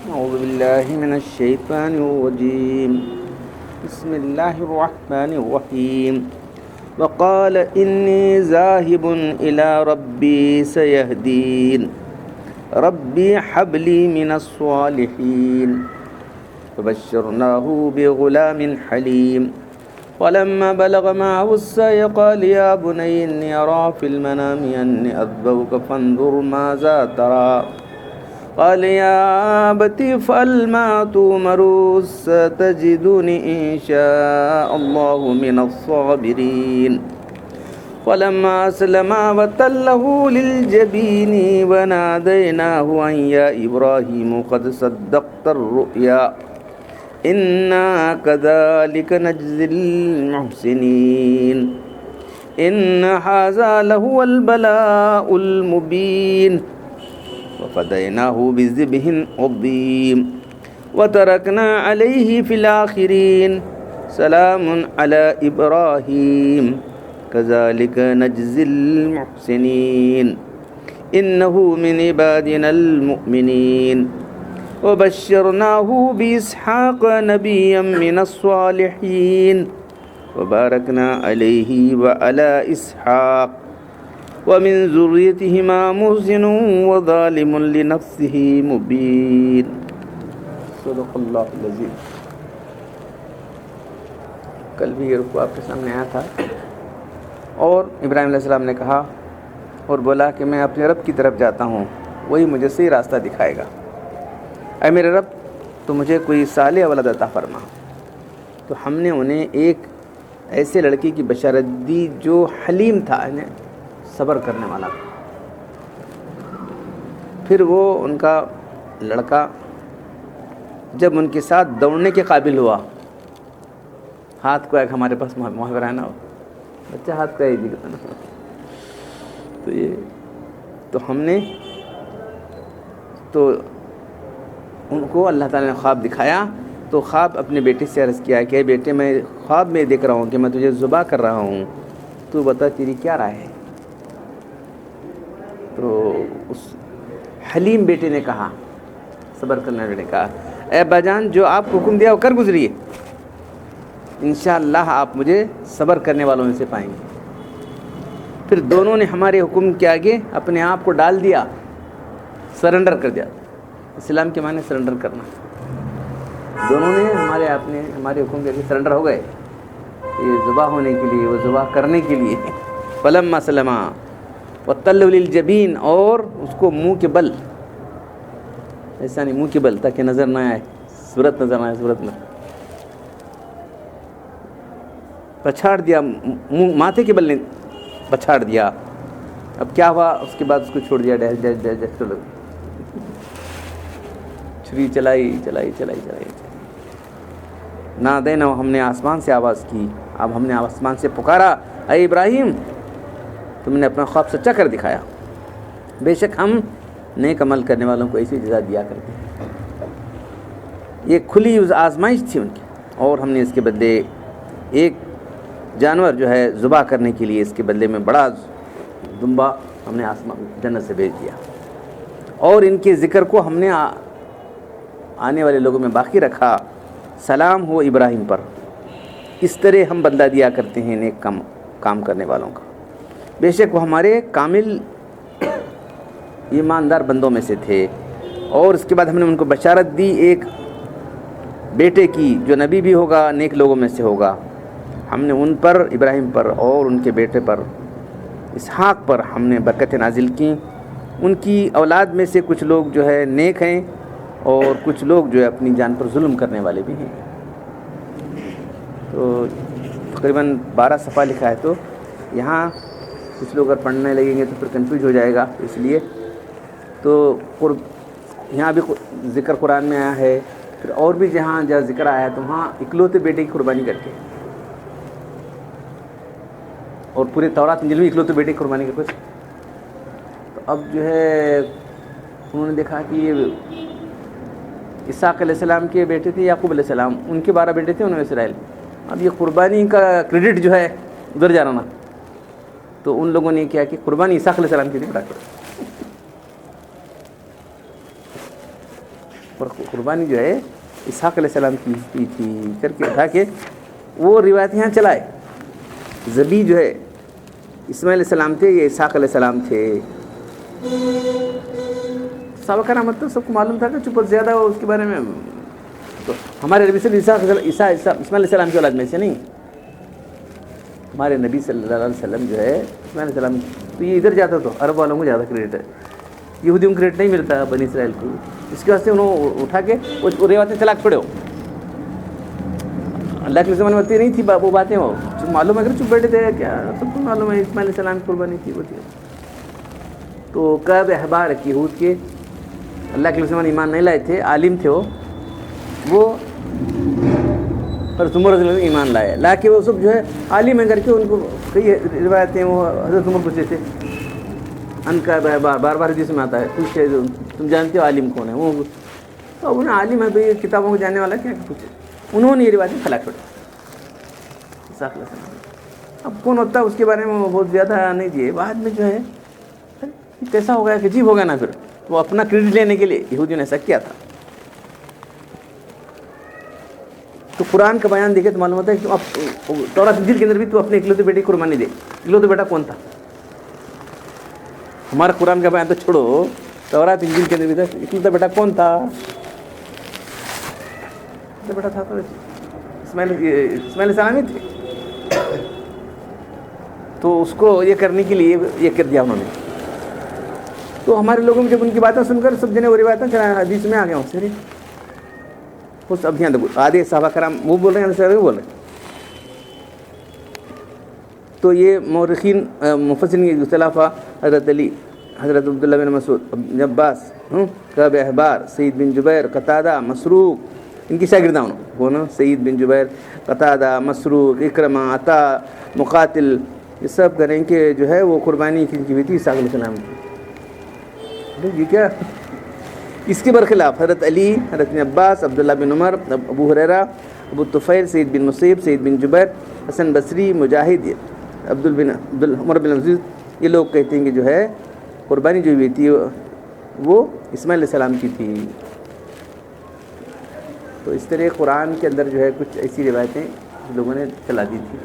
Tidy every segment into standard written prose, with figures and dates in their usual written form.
أعوذ بالله من الشيطان الرجيم بسم الله الرحمن الرحيم وقال إني ذاهب إلى ربي سيهدين ربي هب لي من الصالحين فبشرناه بغلام حليم ولما بلغ معه السعي قال يا بني إني أرى في المنام أني أذبحك فانظر ماذا ترى قال يا أبت افعل ما تؤمر ستجدني إن شاء الله من الصابرين فلما أسلما وتله للجبين وناديناه أن يا إبراهيم قد صدقت الرؤيا إنا كذلك نجزي المحسنين إن هذا لهو البلاء المبين وفديناه بذبح عظيم وتركنا عليه في الآخرين سلام على إبراهيم كذلك نجزي المحسنين إنه من عبادنا المؤمنين وبشرناه بإسحاق نبيا من الصالحين وباركنا عليه وعلى إسحاق ومن ذريتهما محسن وظالم لنفسه مبين صدق اللہ العظیم. کل بھی یہ رکوع آپ کے سامنے آیا تھا اور ابراہیم علیہ السلام نے کہا اور بولا کہ میں اپنے رب کی طرف جاتا ہوں، وہی مجھے صحیح راستہ دکھائے گا. اے میرے رب تو مجھے کوئی صالح اولاد عطا فرما. تو ہم نے انہیں ایک ایسے لڑکی کی بشارت دی جو حلیم تھا، یعنی صبر کرنے والا. پھر وہ ان کا لڑکا جب ان کے ساتھ دوڑنے کے قابل ہوا، ہاتھ کو ایک ہمارے پاس محاورہ ہے نا، بچہ ہاتھ کا ہی دکھتا نا، تو ہم نے تو ان کو اللہ تعالیٰ نے خواب دکھایا. تو خواب اپنے بیٹے سے عرض کیا کہ بیٹے میں خواب میں دیکھ رہا ہوں کہ میں تجھے ذبح کر رہا ہوں، تو بتا تیری کیا رائے ہے. تو اس حلیم بیٹے نے کہا، صبر کرنے والے نے کہا، اے ابا جان جو آپ کو حکم دیا وہ کر گزریے، انشاءاللہ آپ مجھے صبر کرنے والوں میں سے پائیں گے. پھر دونوں نے ہمارے حکم کے آگے اپنے آپ کو ڈال دیا، سرنڈر کر دیا. اسلام کے معنی سرنڈر کرنا. دونوں نے ہمارے حکم کے آگے سرنڈر ہو گئے، یہ ذبح ہونے کے لیے، وہ ذبح کرنے کے لیے. فلما سلما وَتَلَّوْا لِلْجَبِينِ، اور اس کو منہ کے بل، ایسا نہیں منہ کے بل تاکہ نظر نہ آئے، صورت نظر نہ آئے، صورت میں پچھاڑ دیا، منہ ماتھے کے بل نے پچھاڑ دیا. اب کیا ہوا اس کے بعد اس کو چھوڑ دیا، ڈیش ڈیش ڈیش ڈیش چھری چلائی. نادینا، ہم نے آسمان سے آواز کی، اب ہم نے آسمان سے پکارا، اے ابراہیم تم نے اپنا خواب سچا کر دکھایا، بے شک ہم نیک عمل کرنے والوں کو ایسی جزا دیا کرتے ہیں. یہ کھلی آزمائش تھی ان کی، اور ہم نے اس کے بدلے ایک جانور جو ہے ذبح کرنے کے لیے، اس کے بدلے میں بڑا دمبا ہم نے آسمان جنت سے بھیج دیا، اور ان کے ذکر کو ہم نے آنے والے لوگوں میں باقی رکھا. سلام ہو ابراہیم پر. اس طرح ہم بدلہ دیا کرتے ہیں نیک کام کرنے والوں کا، بے شک وہ ہمارے کامل ایماندار بندوں میں سے تھے. اور اس کے بعد ہم نے ان کو بشارت دی ایک بیٹے کی جو نبی بھی ہوگا، نیک لوگوں میں سے ہوگا. ہم نے ان پر، ابراہیم پر اور ان کے بیٹے پر اسحاق پر ہم نے برکتیں نازل کیں. ان کی اولاد میں سے کچھ لوگ جو ہے نیک ہیں، اور کچھ لوگ جو ہے اپنی جان پر ظلم کرنے والے بھی ہیں. تو تقریباً 12 صفحہ لکھا ہے، تو یہاں کچھ لوگ اگر پڑھنے لگیں گے تو پھر کنفیوز ہو جائے گا. اس لیے تو یہاں بھی ذکر قرآن میں آیا ہے، پھر اور بھی جہاں ذکر آیا ہے تو وہاں اکلوتے بیٹے کی قربانی کر کے، اور پورے تورات انجیل میں اکلوتے بیٹے کی قربانی کر کچھ. تو اب جو ہے انہوں نے دیکھا کہ یہ اسحاق علیہ السلام کے بیٹے تھے، یعقوب علیہ السلام، ان کے 12 بیٹے تھے انہوں نے اسرائیل. اب یہ قربانی کا کریڈٹ جو ہے ادھر جانا نا، تو ان لوگوں نے کیا کہ قربانی اسحاق علیہ السلام کی تھی بڑا کر. پر قربانی جو ہے اسحاق علیہ السلام کی تھی کر کے اٹھا کے وہ روایت یہاں چلائے. ذبی جو ہے اسماعیل علیہ السلام تھے، یہ اسحاق علیہ السلام تھے. صحابہ کرام مطلب سب کو معلوم تھا کہ چپ زیادہ ہو اس کے بارے میں. تو ہمارے نبی صلی اللہ علیہ وسلم اسماعیل علیہ السلام کی اولاد میں سے نہیں، ہمارے نبی صلی اللہ علیہ وسلم جو ہے اسماعیل علیہ السلام. تو یہ ادھر جاتا تو عرب والوں کو زیادہ کریڈٹ ہے، یہودیوں کو کریڈٹ نہیں ملتا بنی اسرائیل کو. اس کے واسطے انہوں اٹھا کے وہ روایتیں چلا کے پڑے ہو. اللہ کے زمانے میں ہوتی نہیں تھی وہ باتیں، وہ معلوم ہے اگر چپ بیٹھے تھے کیا سب کو معلوم ہے اسماعیل علیہ السلام کی قربانی تھی وہ تھی. تو کعب احبار یہود کے اللہ کے زمانے ایمان نہیں لائے تھے، عالم تھے وہ حضرت عمر رضی اللہ عنہ ایمان لائے. لا کے وہ سب جو ہے عالم ہے کر کے ان کو کئی روایتیں وہ حضرت عمر پوچھتے تھے ان کا بار بار حدیث میں آتا ہے پوچھے تم جانتے ہو عالم کون ہے وہ. تو انہیں عالم ہے بھائی کتابوں کو جاننے والا کیا پوچھے. انہوں نے یہ روایتیں پھیلا چھوڑی. اب کون ہوتا ہے اس کے بارے میں وہ بہت زیادہ نہیں دیے. بعد میں جو ہے کیسا ہو گیا کہ عجیب ہو گیا نا، پھر وہ اپنا کریڈٹ لینے کے لیے یہودیوں نے ایسا کیا تھا. تو قرآن کا بیان دیکھے تو معلوم ہوتا ہے کہ اب تورات انجیل کے اندر بھی تو اپنے اکلوتے بیٹے کی قربانی دے. اکلوتے بیٹا کون تھا؟ ہمارا قرآن کا بیان تو چھوڑو، تورات انجیل کے اندر بھی تھا. اکلوتا بیٹا کون تھا؟ بیٹا تھا تو اسماعیل السلام ہی تھے. تو اس کو یہ کرنے کے لیے یہ کر دیا انہوں نے. تو ہمارے لوگوں میں جب ان کی باتیں سن کر سب جنے وہ روایتیں چلائیں حدیث میں آ گیا ہوں سر. اب یہاں آدھے صحابہ کرام وہ بول رہے ہیں سر بول رہے ہیں. تو یہ مورخین مفسرین کی اختلاف، حضرت علی، حضرت عبداللہ بن مسعود، ابن عباس، کعب احبار، سعید بن جبیر، قتادہ، مسروق، ان کی شاگرداں وہ نا سعید بن جبیر، قتادہ، مسروق، اکرمہ، عطا، مقاتل، یہ سب کریں کہ جو ہے وہ قربانی کی ہوئی تھی اسحاق علیہ السلام کی. یہ کیا اس کے برخلاف حضرت علی، حضرت بن عباس، عبداللہ بن عمر، ابو ہریرہ، ابو طفیل، سعید بن مسیب، سعید بن جبیر، حسن بصری، مجاہد، عمر بن عزیز، یہ لوگ کہتے ہیں کہ جو ہے قربانی جو ہوئی تھی وہ اسماعیل علیہ السلام کی تھی. تو اس طرح قرآن کے اندر جو ہے کچھ ایسی روایتیں لوگوں نے چلا دی تھی.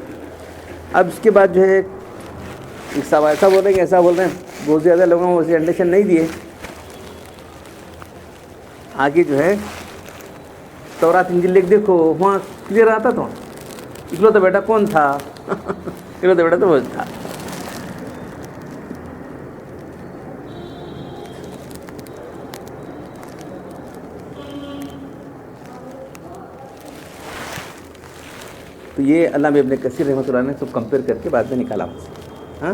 اب اس کے بعد جو ہے ایسا بول رہے ہیں کہ ایسا بول رہے ہیں، بہت زیادہ لوگوں کو اسے انڈیشن نہیں دیے. آگے جو ہے تورات انجیل لکھ دیکھو وہاں کلیئر آتا تو اکلوتا بیٹا کون تھا. اکلوتا بیٹا تو وہ تھا. تو یہ علامہ ابن کثیر رحمۃ اللہ نے سب کمپیئر کر کے بعد میں نکالا. ہاں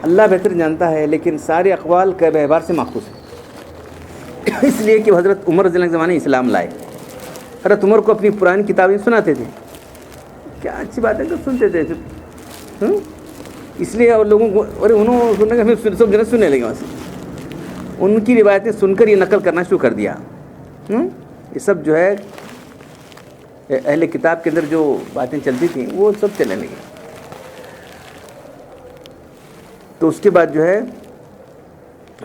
اللہ بہتر جانتا ہے، لیکن سارے اقوال کعب احبار سے ماخوذ ہیں. اس لیے کہ حضرت عمر رضی اللہ عنہ کے زمانے اسلام لائے. حضرت عمر کو اپنی پرانی کتابیں سناتے تھے. کیا اچھی بات ہے تو سنتے تھے. اس لیے اور لوگوں کو اور انہوں سننے کا ہمیں سب جنے سننے لگے. وہاں سے ان کی روایتیں سن کر یہ نقل کرنا شروع کر دیا. یہ سب جو ہے اہل کتاب کے اندر جو باتیں چلتی تھیں وہ سب چلنے لگی. تو اس کے بعد جو ہے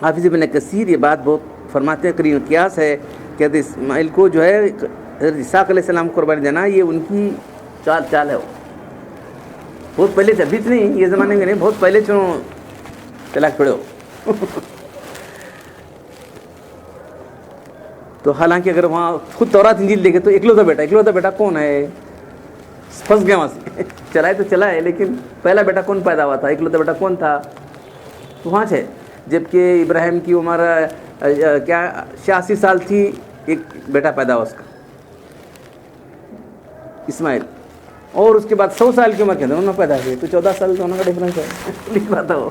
حافظ ابن کثیر یہ بات بہت فرماتے ہیں، قرین قیاس ہے کہ حضرت اسماعیل کو جو ہے حضرت اسحاق علیہ السلام کو قربانی دینا یہ ان کی چال ہے. وہ بہت پہلے سے، ابھی تو نہیں، یہ زمانے میں نہیں، بہت پہلے سے طلاق پڑے ہو. تو حالانکہ اگر وہاں خود تورات انجیل دیکھے تو اکلوتا بیٹا کون ہے؟ پھنس گیا وہاں سے. چلائے تو چلا ہے، لیکن پہلا بیٹا کون پیدا ہوا تھا؟ اکلوتا بیٹا کون تھا؟ تو وہاں سے جبکہ ابراہیم کی عمر کیا 86 سال تھی، ایک بیٹا پیدا ہوا اس کا اسماعیل، اور اس کے بعد 100 سال کی عمر کے اندر انہوں نے پیدا ہوئے. تو 14 سال دونوں کا ڈفرینس ہے. لکھ رہا تھا وہ.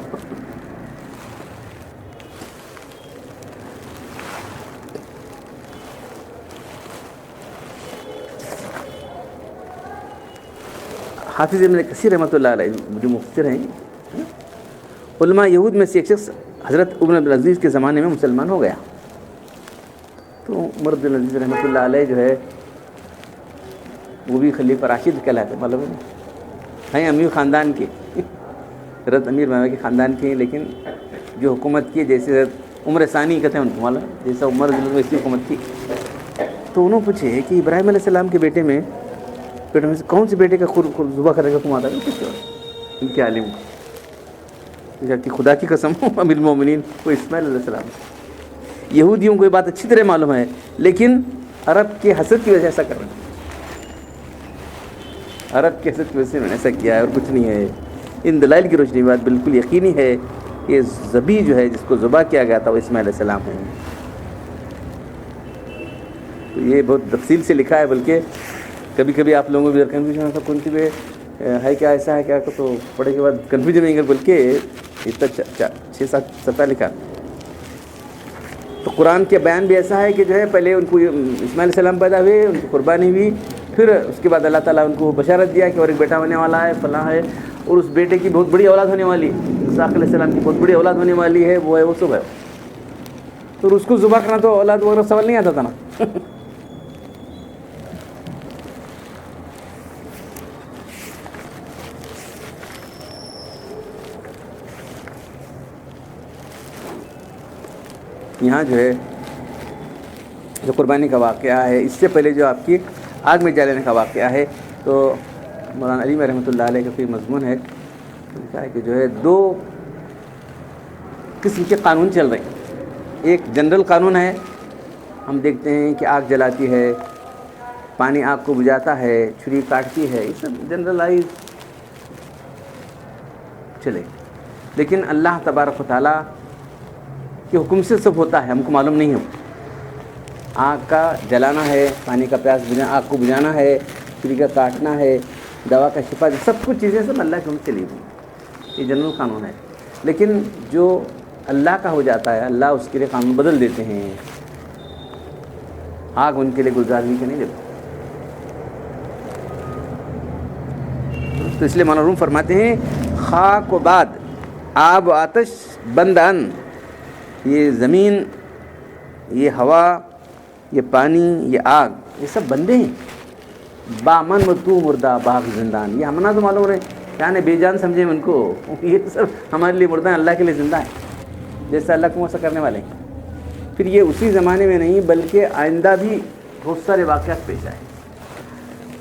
حافظ ابن کثیر رحمۃ اللہ علیہ جو مفسر ہیں، علماء یہود میں سے ایک شخص حضرت عمر بن عزیز کے زمانے میں مسلمان ہو گیا. تو عمر بن عزیز رحمۃ اللہ علیہ جو ہے وہ بھی خلیفہ راشد کہلاتے، معلوم ہیں امیر خاندان کے، حضرت امیر ماما کے خاندان کے، لیکن جو حکومت کی جیسے عمر ثانی کہتے ہیں ان کو معلوم، جیسا عمر ویسی حکومت کی. تو انہوں پوچھے کہ ابراہیم علیہ السلام کے بیٹے میں سے کون سے بیٹے کا ذبح کرنے کا تم آتا ہے؟ ان کے عالم کہ خدا کی قسم امیر المومنین وہ اسماعیل علیہ السلام. یہودیوں کو یہ بات اچھی طرح معلوم ہے، لیکن عرب کے حسد کی وجہ سے ایسا کر رہے ہیں. عرب کے حسد کی وجہ سے میں نے ایسا کیا ہے اور کچھ نہیں ہے. ان دلائل کی روشنی بات بالکل یقینی ہے کہ ذبیح جو ہے جس کو ذبح کیا گیا تھا وہ اسماعیل علیہ السلام ہے. تو یہ بہت تفصیل سے لکھا ہے، بلکہ کبھی کبھی آپ لوگوں کو بھی کنفیوژن ہوتا کون سی ہے کیا ایسا ہے کیا، تو پڑھے کے بعد کنفیوژن نہیں کر، بلکہ اتنا 6-7 صفحہ لکھا. تو قرآن کے بیان بھی ایسا ہے کہ جو ہے پہلے ان کو اسماعیل علیہ السلام پیدا ہوئے، ان کی قربانی ہوئی، پھر اس کے بعد اللہ تعالیٰ ان کو بشارت دیا کہ اور ایک بیٹا ہونے والا ہے، فلاں ہے، اور اس بیٹے کی بہت بڑی اولاد ہونے والی ہے. اسحاق علیہ السلام کی بہت بڑی اولاد ہونے والی ہے، وہ ہے وہ سب ہے. تو اس کو ذبح کرنا تو اولاد وغیرہ سوال نہیں آتا تھا نا. یہاں جو ہے جو قربانی کا واقعہ ہے، اس سے پہلے جو آپ کی آگ میں جلانے کا واقعہ ہے، تو مولانا علی رحمۃ اللہ علیہ کا کوئی مضمون ہے کہ جو ہے 2 قسم کے قانون چل رہے ہیں. ایک جنرل قانون ہے، ہم دیکھتے ہیں کہ آگ جلاتی ہے، پانی آگ کو بجھاتا ہے، چھری کاٹتی ہے، یہ سب جنرلائز چلے. لیکن اللہ تبارک و تعالیٰ کے حکم سے سب ہوتا ہے، ہم کو معلوم نہیں ہے. آگ کا جلانا ہے، پانی کا پیاس آگ کو بجھانا ہے، چھری کا کاٹنا ہے، دوا کا شفا، سب کچھ چیزیں سب اللہ کے حکم سے لی ہوئی. یہ جنرل قانون ہے. لیکن جو اللہ کا ہو جاتا ہے، اللہ اس کے لیے قانون بدل دیتے ہیں. آگ ان کے لیے گلزار کے نہیں دیتے. تو اس لیے مولانا روم فرماتے ہیں خاک و باد، آب و آتش، بندان، یہ زمین، یہ ہوا، یہ پانی، یہ آگ، یہ سب بندے ہیں. بامن و تو مردہ باغ زندان، یہ ہمنا تو معلوم رہے یعنی بے جان سمجھے ان کو، یہ سب ہمارے لیے مردہ ہیں، اللہ کے لیے زندہ ہیں، جیسا اللہ کو ایسا کرنے والے ہیں. پھر یہ اسی زمانے میں نہیں بلکہ آئندہ بھی بہت سارے واقعات پیش آئے.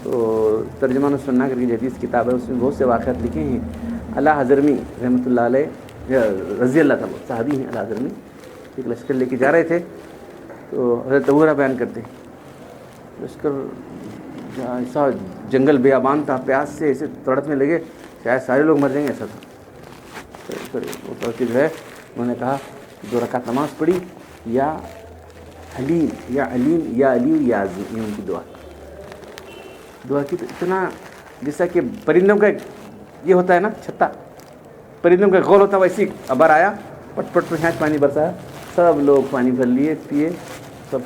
تو ترجمان السنہ کر کی حدیث کتاب ہے، اس میں بہت سے واقعات لکھے ہیں. اللہ حضرمی رحمۃ اللہ علیہ رضی اللہ تعالیٰ صحابی ہیں. اللہ حضرمی ایک لشکر لے کے جا رہے تھے، تو حضرت ابو بیان کرتے ہیں لشکر ایسا جنگل بیابان تھا، پیاس سے ایسے تڑپنے لگے شاید سارے لوگ مر جائیں گے، ایسا تھا. وہ پڑھ کے جو ہے انہوں نے کہا 2 رکعت نماز پڑھی، یا حلیم یا علیم یا علی یا عظیم، یہ ان کی دعا کی. تو اتنا جیسا کہ پرندوں کا یہ ہوتا ہے نا چھتا، پرندوں کا غول ہوتا ہے، ویسی ابر آیا، پٹ پٹ پہ پانی برسایا، سب لوگ پانی بھر لیے، پیے، سب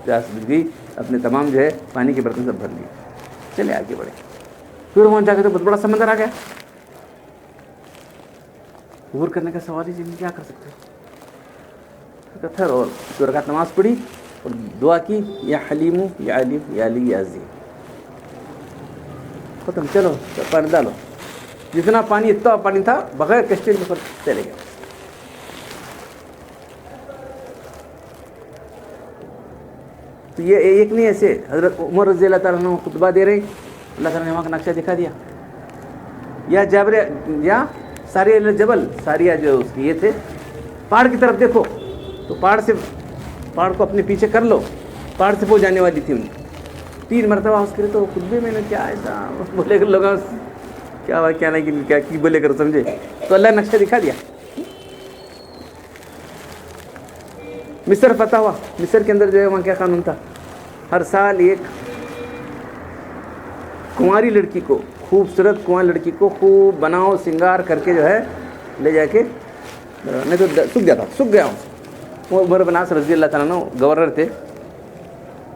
پیاس بجھ گئی، اپنے تمام جو ہے پانی کے برتن سب بھر لیے، چلے آگے بڑھے. پھر وہاں جا کے تو بہت بڑا سمندر آ گیا. عبور کرنے کا سوال ہی کیا کر سکتے پتھر. اور 2 رکعت نماز پڑھی اور دعا کی، یا حلیم یا علیم یا علی یا عظیم. ختم، چلو پانی ڈالو. جتنا پانی اتنا پانی تھا بغیر کشتی کے چلے گئے. تو یہ ایک نہیں، ایسے حضرت عمر رضی اللہ تعالیٰ عنہ خطبہ دے رہے، اللہ تعالیٰ نے وہاں کا نقشہ دکھا دیا. یا جابر یا ساریہ جبل، ساریہ جو اس کی یہ تھے، پہاڑ کی طرف دیکھو، تو پہاڑ کو اپنے پیچھے کر لو، پہاڑ سے وہ جانے والی تھی. ان 3 مرتبہ اس کے تو خطبے میں نے کیا ایسا بولے کر لوگ کیا ہوا کیا نہیں کیا کی بولے کر سمجھے. تو اللہ نے نقشہ دکھا دیا. مصر فتح ہوا. مصر کے اندر جو ہے وہاں کیا قانون تھا، ہر سال ایک کنواری لڑکی کو، خوبصورت کنواری لڑکی کو خوب بناؤ سنگار کر کے جو ہے لے جا کے، نہیں تو سوکھ گیا. وہ عمر بن عاص رضی اللہ تعالیٰ عنہ گورنر تھے.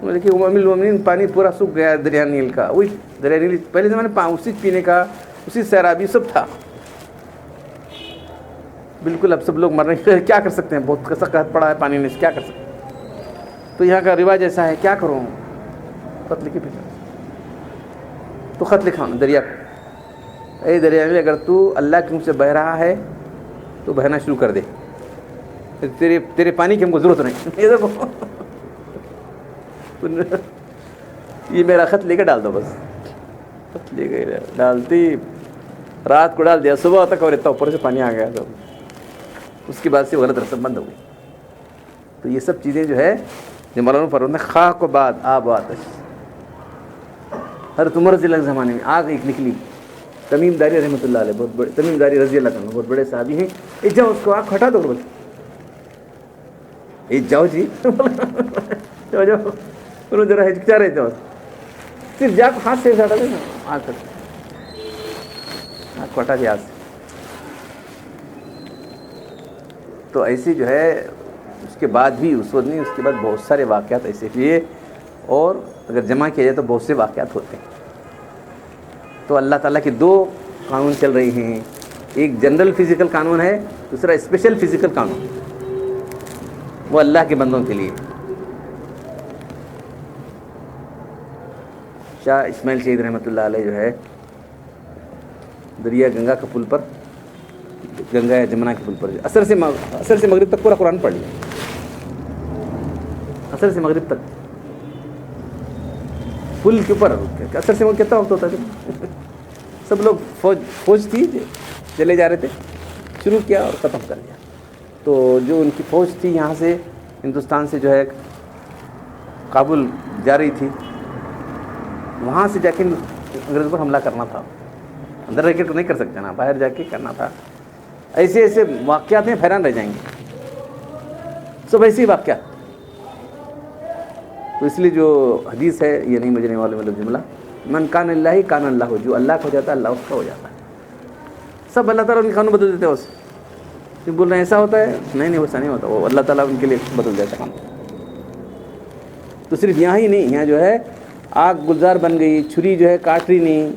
دیکھیے امیر المومنین پانی پورا سوکھ گیا دریا نیل کا. وہی دریا نیل پہلے زمانے میں اسی پینے کا، اسی سیرابی سب تھا بالکل. اب سب لوگ مر رہے ہیں، کیا کر سکتے ہیں، بہت کسا قحط پڑا ہے پانی میں، کیا کر سکتے ہیں. تو یہاں کا رواج ایسا ہے، کیا کروں، خط لکھے بھیجا. تو خط لکھا دریا کو، اے دریا میں اگر تو اللہ کے منہ سے بہہ رہا ہے تو بہنا شروع کر دے، تیرے پانی کی ہم کو ضرورت نہیں. یہ میرا خط لے کے ڈال دو بس. خط لے کے ڈالتی, رات کو ڈال دیا, صبح تک اور اتنا اوپر سے پانی آ گیا. تو اس کے بعد سے غلط رسم بند ہو گئی. تو یہ سب چیزیں جو ہے جو مولانا فرماتے ہیں خاک و باد آب و آتش. حضرت عمر رضی اللہ کے زمانے میں آگ ایک نکلی, تمیم داری رحمۃ اللہ علیہ, بہت بڑے تمیم داری رضی اللہ عنہ, بہت بڑے صحابی ہیں. جاؤ اس کو آگ ہٹا دو بس, جاؤ جی جاؤ جاؤ, انہوں ذرا ہچکچا رہے تھے بس, صرف جا کو ہاتھ سے ہٹا دے نا, آگ کو ہٹا دیا ہاتھ سے. تو ایسے جو ہے اس کے بعد بھی اس وقت نہیں, اس کے بعد بہت سارے واقعات ایسے ہوئے, اور اگر جمع کیا جائے تو بہت سے واقعات ہوتے ہیں. تو اللہ تعالیٰ کے دو قانون چل رہے ہیں, ایک جنرل فزیکل قانون ہے, دوسرا اسپیشل فزیکل قانون, وہ اللہ کے بندوں کے لیے. شاہ اسماعیل شہید رحمۃ اللہ علیہ جو ہے دریا گنگا کے پل پر, گنگا یا جمنا کے پل پر اثر سے مغرب تک پورا قرآن پڑھ لیا, اثر سے مغرب تک پل کے اوپر. اثر سے مغرب کتنا وقت ہوتا تھا, سب لوگ فوج تھی, چلے جا رہے تھے, شروع کیا اور ختم کر دیا. تو جو ان کی فوج تھی یہاں سے ہندوستان سے جو ہے کابل جا رہی تھی, وہاں سے جا کے انگریزوں پر حملہ کرنا تھا. اندر رہ کے تو نہیں کر سکتے نا, باہر جا کے کرنا تھا. ایسے ایسے واقعات میں حیران رہ جائیں گے, سب ایسے ہی واقعات. تو اس لیے جو حدیث ہے یہ نہیں مجھے والے مطلب جملہ, من کان اللہ کان اللہ, جو اللہ کا ہو جاتا ہے اللہ اس کا ہو جاتا ہے. سب اللہ تعالیٰ ان کے قانون بدل دیتے ہیں. اس بول رہے ہیں ایسا ہوتا ہے, نہیں ویسا نہیں ہوتا, وہ اللہ تعالیٰ ان کے لیے بدل دیتا ہے. تو صرف یہاں ہی نہیں, یہاں جو ہے آگ گلزار بن گئی, چھری جو ہے کاٹ رہی نہیں.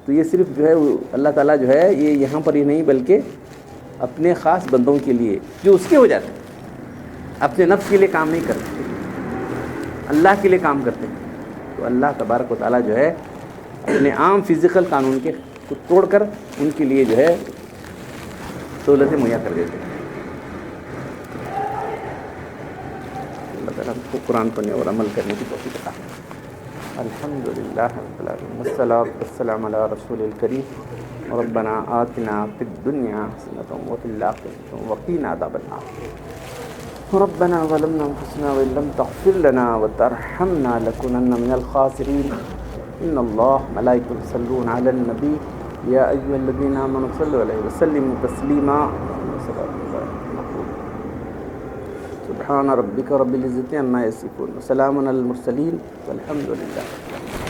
تو یہ صرف جو ہے اللہ تعالیٰ جو ہے یہ یہاں پر ہی نہیں بلکہ اپنے خاص بندوں کے لیے جو اس کے ہو جاتے ہیں, اپنے نفس کے لیے کام نہیں کرتے, اللہ کے لیے کام کرتے ہیں. تو اللہ تبارک و تعالیٰ جو ہے اپنے عام فزیکل قانون کے کو توڑ کر ان کے لیے جو ہے سہولتیں مہیا کر دیتے ہیں. اللہ تعالیٰ ہم کو قرآن پڑھنے اور عمل کرنے کی توفیق عطا فرمائے. الحمد للہ رب العالمین والصلاۃ والسلام علی رسول الکریم ربنا آتنا فی الدنیا حسنۃ وفی الآخرۃ وقنا عذاب النار ربنا ظلمنا انفسنا وان لم تغفر لنا وترحمنا لنكونن من الخاسرین. ان اللہ ملائکۃ یصلون علی النبی یا ایھا الذین آمنوا صلوا علیہ وسلموا تسلیما. سبحان ربک رب العزة عما یصفون وسلام علی المرسلین والحمد للہ.